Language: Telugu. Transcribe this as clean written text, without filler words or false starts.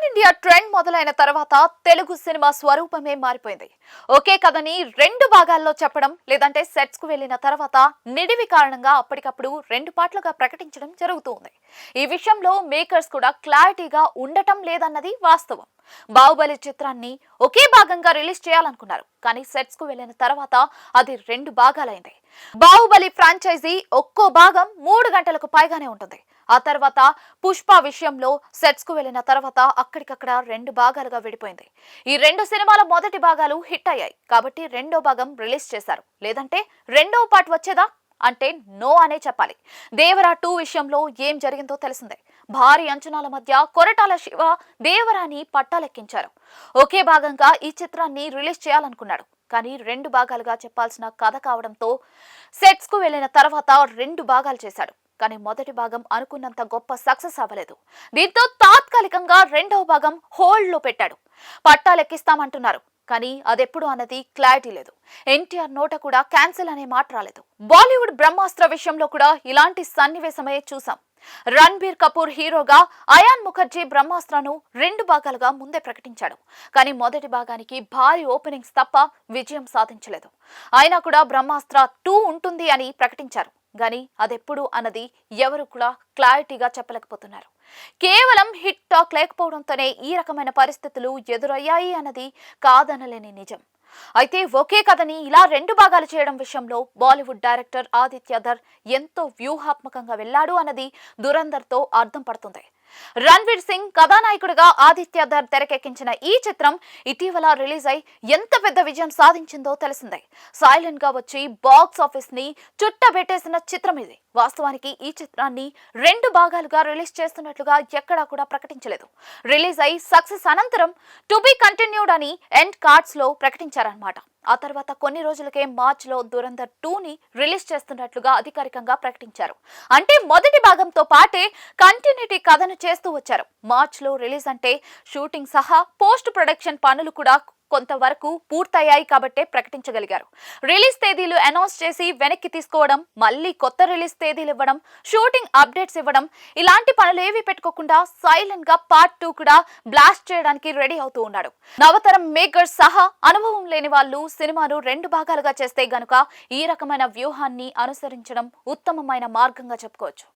ఇండియా ట్రెండ్ మొదలైన తర్వాత తెలుగు సినిమా స్వరూపమే మారిపోయింది. ఒకే కథని రెండు భాగాల్లో చెప్పడం లేదంటే సెట్స్ కు వెళ్లిన తర్వాత నిడివి కారణంగా అప్పటికప్పుడు రెండు పార్ట్లుగా ప్రకటించడం జరుగుతుంది. ఈ విషయంలో మేకర్స్ కూడా క్లారిటీగా ఉండటం లేదన్నది వాస్తవం. బాహుబలి చిత్రాన్ని ఒకే భాగంగా రిలీజ్ చేయాలనుకున్నారు, కానీ సెట్స్ కు వెళ్లిన తర్వాత అది రెండు భాగాలైంది. బాహుబలి ఫ్రాంచైజీ ఒక్కో భాగం 3 గంటలకు పైగానే ఉంటుంది. ఆ తర్వాత పుష్ప విషయంలో సెట్స్ కు వెళ్లిన తర్వాత అక్కడికక్కడ రెండు భాగాలుగా విడిపోయింది. ఈ రెండు సినిమాల మొదటి భాగాలు హిట్ అయ్యాయి కాబట్టి రెండో భాగం రిలీజ్ చేశారు. లేదంటే రెండో పార్ట్ వచ్చేదా అంటే నో అనే చెప్పాలి. దేవరా 2 విషయంలో ఏం జరిగిందో తెలిసిందే. భారీ అంచనాల మధ్య కొరటాల శివ దేవరాని పట్టాలెక్కించారు. ఒకే భాగంగా ఈ చిత్రాన్ని రిలీజ్ చేయాలనుకున్నాడు, కానీ రెండు భాగాలుగా చెప్పాల్సిన కథ కావడంతో సెట్స్ కు వెళ్లిన తర్వాత రెండు భాగాలు చేశాడు. కానీ మొదటి భాగం అనుకున్నంత గొప్ప సక్సెస్ అవ్వలేదు. దీంతో తాత్కాలికంగా రెండవ భాగం హోల్డ్ లో పెట్టాడు. పట్టాలెక్కిస్తామంటున్నారు, కానీ అదెప్పుడు అన్నది క్లారిటీ లేదు. ఎన్టీఆర్ నోట కూడా క్యాన్సిల్ అనే మాట రాలేదు. బాలీవుడ్ బ్రహ్మాస్త్ర విషయంలో కూడా ఇలాంటి సన్నివేశమే చూసాం. రణ్బీర్ కపూర్ హీరోగా అయాన్ ముఖర్జీ బ్రహ్మాస్త్రను రెండు భాగాలుగా ముందే ప్రకటించాడు, కానీ మొదటి భాగానికి భారీ ఓపెనింగ్స్ తప్ప విజయం సాధించలేదు. అయినా కూడా బ్రహ్మాస్త్ర 2 ఉంటుంది అని ప్రకటించారు, కానీ అదెప్పుడు అన్నది ఎవరు కూడా క్లారిటీగా చెప్పలేకపోతున్నారు. కేవలం హిట్ టాక్ లేకపోవడంతోనే ఈ రకమైన పరిస్థితులు ఎదురయ్యాయి అన్నది కాదనలేని నిజం. అయితే ఒకే కథని ఇలా రెండు భాగాలు చేయడం విషయంలో బాలీవుడ్ డైరెక్టర్ ఆదిత్య ధర్ ఎంతో వ్యూహాత్మకంగా వెళ్లాడు అన్నది దురంధర్ తో అర్థం పడుతుంది. రణ్వీర్ సింగ్ కథానాయకుడిగా ఆదిత్య ధర్ తెరకెక్కించిన ఈ చిత్రం ఇటీవల రిలీజ్ అయి ఎంత పెద్ద విజయం సాధించిందో తెలిసిందే. సైలెంట్ గా వచ్చి బాక్స్ ఆఫీస్ ని చుట్టబెట్టేసిన చిత్రం ఇది. వాస్తవానికి ఈ చిత్రాన్ని రెండు భాగాలుగా రిలీజ్ చేస్తున్నట్లుగా ఎక్కడా కూడా ప్రకటించలేదు. రిలీజ్ అయి సక్సెస్ అనంతరం టు బి కంటిన్యూడ్ అని ఎండ్ కార్డ్స్ లో ప్రకటించారన్నమాట. ఆ తర్వాత కొన్ని రోజులకే మార్చ్ లో దురంధర్ 2 ని రిలీజ్ చేస్తున్నట్లుగా అధికారికంగా ప్రకటించారు. అంటే మొదటి భాగంతో పాటే కంటిన్యూటీ కథను చేస్తూ వచ్చారు. మార్చ్ లో రిలీజ్ అంటే షూటింగ్ సహా పోస్ట్ ప్రొడక్షన్ పనులు కూడా కొంతవరకు పూర్తయ్యాయి కాబట్టే ప్రకటించగలిగారు. రిలీజ్ తేదీలు అనౌన్స్ చేసి వెనక్కి తీసుకోవడం, మళ్ళీ కొత్త రిలీజ్ తేదీలు ఇవ్వడం, షూటింగ్ అప్డేట్స్ ఇవ్వడం, ఇలాంటి పనులు ఏవి పెట్టుకోకుండా సైలెంట్ గా పార్ట్ 2 కూడా బ్లాస్ట్ చేయడానికి రెడీ అవుతూ ఉన్నాడు. నవతరం మేకర్స్ సహా అనుభవం లేని వాళ్ళు సినిమాను రెండు భాగాలుగా చేస్తే గనుక ఈ రకమైన వ్యూహాన్ని అనుసరించడం ఉత్తమమైన మార్గంగా చెప్పుకోవచ్చు.